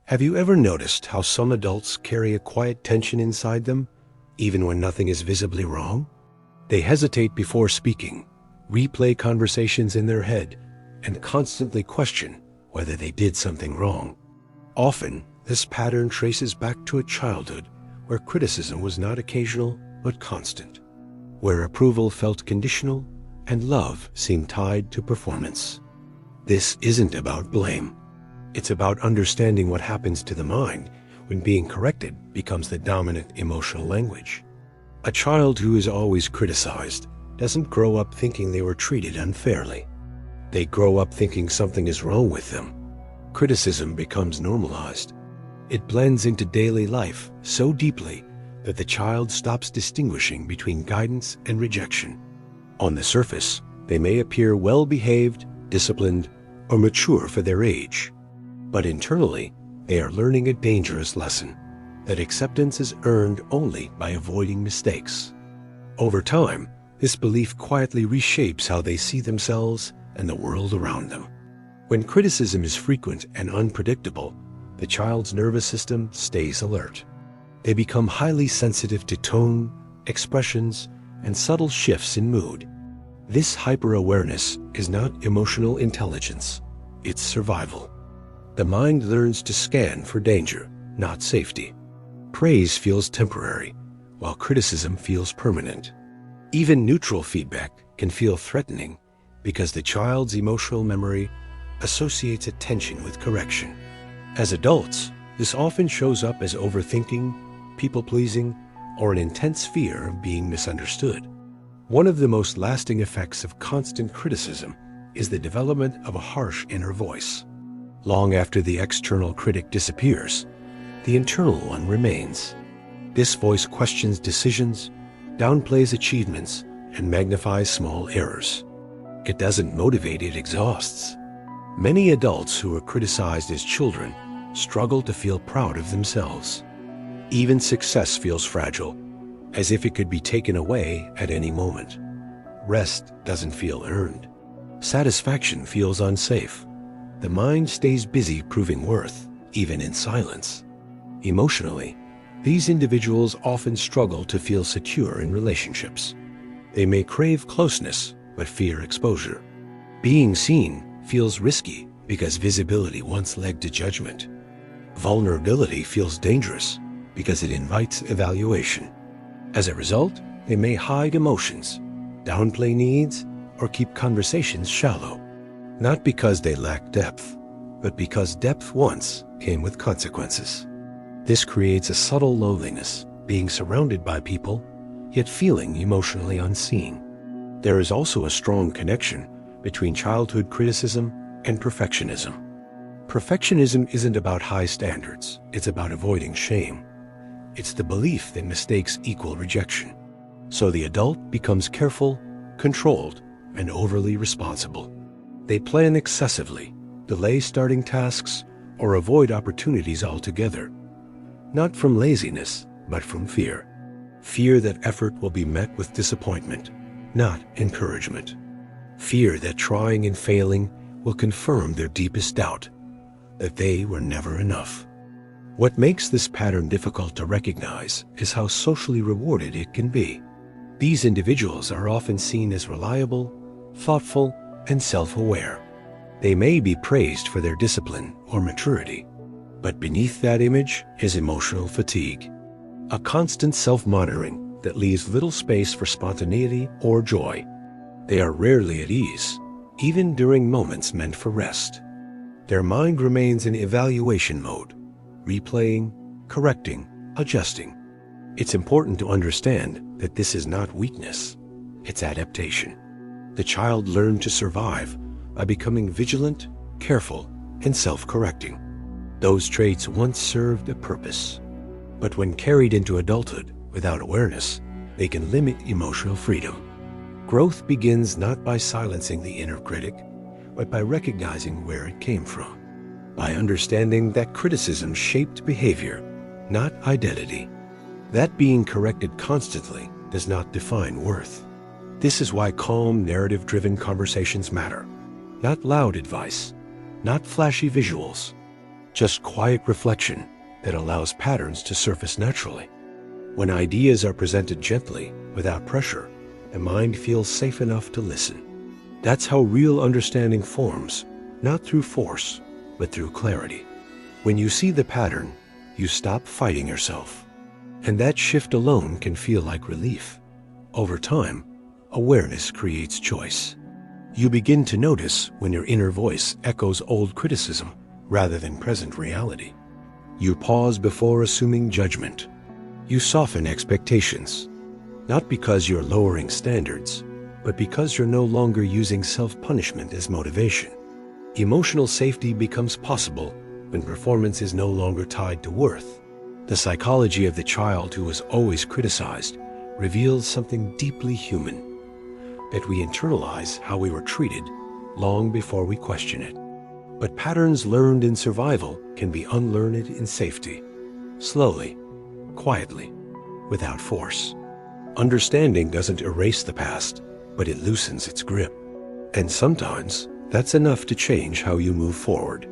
Have you ever noticed how some adults carry a quiet tension inside them, even when nothing is visibly wrong? They hesitate before speaking, replay conversations in their head, and constantly question whether they did something wrong. Often, this pattern traces back to a childhood where criticism was not occasional but constant, where approval felt conditional and love seemed tied to performance. This isn't about blame. It's about understanding what happens to the mind when being corrected becomes the dominant emotional language. A child who is always criticized doesn't grow up thinking they were treated unfairly. They grow up thinking something is wrong with them. Criticism becomes normalized. It blends into daily life so deeply that the child stops distinguishing between guidance and rejection. On the surface, they may appear well-behaved, disciplined, or mature for their age. But internally, they are learning a dangerous lesson, that acceptance is earned only by avoiding mistakes. Over time, this belief quietly reshapes how they see themselves and the world around them. When criticism is frequent and unpredictable, the child's nervous system stays alert. They become highly sensitive to tone, expressions, and subtle shifts in mood. This hyper-awareness is not emotional intelligence, it's survival. The mind learns to scan for danger, not safety. Praise feels temporary, while criticism feels permanent. Even neutral feedback can feel threatening because the child's emotional memory associates attention with correction. As adults, this often shows up as overthinking, people-pleasing, or an intense fear of being misunderstood. One of the most lasting effects of constant criticism is the development of a harsh inner voice. Long after the external critic disappears, the internal one remains. This voice questions decisions, downplays achievements, and magnifies small errors. It doesn't motivate, it exhausts. Many adults who were criticized as children struggle to feel proud of themselves. Even success feels fragile, as if it could be taken away at any moment. Rest doesn't feel earned. Satisfaction feels unsafe. The mind stays busy proving worth, even in silence. Emotionally, these individuals often struggle to feel secure in relationships. They may crave closeness, but fear exposure. Being seen feels risky because visibility once led to judgment. Vulnerability feels dangerous because it invites evaluation. As a result, they may hide emotions, downplay needs, or keep conversations shallow. Not because they lack depth, but because depth once came with consequences. This creates a subtle loneliness, being surrounded by people, yet feeling emotionally unseen. There is also a strong connection between childhood criticism and perfectionism. Perfectionism isn't about high standards, it's about avoiding shame. It's the belief that mistakes equal rejection. So the adult becomes careful, controlled, and overly responsible. They plan excessively, delay starting tasks, or avoid opportunities altogether. Not from laziness, but from fear. Fear that effort will be met with disappointment, not encouragement. Fear that trying and failing will confirm their deepest doubt, that they were never enough. What makes this pattern difficult to recognize is how socially rewarded it can be. These individuals are often seen as reliable, thoughtful, and self-aware. They may be praised for their discipline or maturity, but beneath that image is emotional fatigue, a constant self-monitoring that leaves little space for spontaneity or joy. They are rarely at ease, even during moments meant for rest. Their mind remains in evaluation mode, replaying, correcting, adjusting. It's important to understand that this is not weakness, it's adaptation. The child learned to survive by becoming vigilant, careful, and self-correcting. Those traits once served a purpose, but when carried into adulthood without awareness, they can limit emotional freedom. Growth begins not by silencing the inner critic, but by recognizing where it came from, by understanding that criticism shaped behavior, not identity. That being corrected constantly does not define worth. This is why calm, narrative-driven conversations matter. Not loud advice, not flashy visuals, just quiet reflection that allows patterns to surface naturally. When ideas are presented gently, without pressure, the mind feels safe enough to listen. That's how real understanding forms, not through force, but through clarity. When you see the pattern, you stop fighting yourself. And that shift alone can feel like relief. Over time, awareness creates choice. You begin to notice when your inner voice echoes old criticism rather than present reality. You pause before assuming judgment. You soften expectations, not because you're lowering standards, but because you're no longer using self-punishment as motivation. Emotional safety becomes possible when performance is no longer tied to worth. The psychology of the child who was always criticized reveals something deeply human, that we internalize how we were treated long before we question it. But patterns learned in survival can be unlearned in safety, slowly, quietly, without force. Understanding doesn't erase the past, but it loosens its grip. And sometimes that's enough to change how you move forward.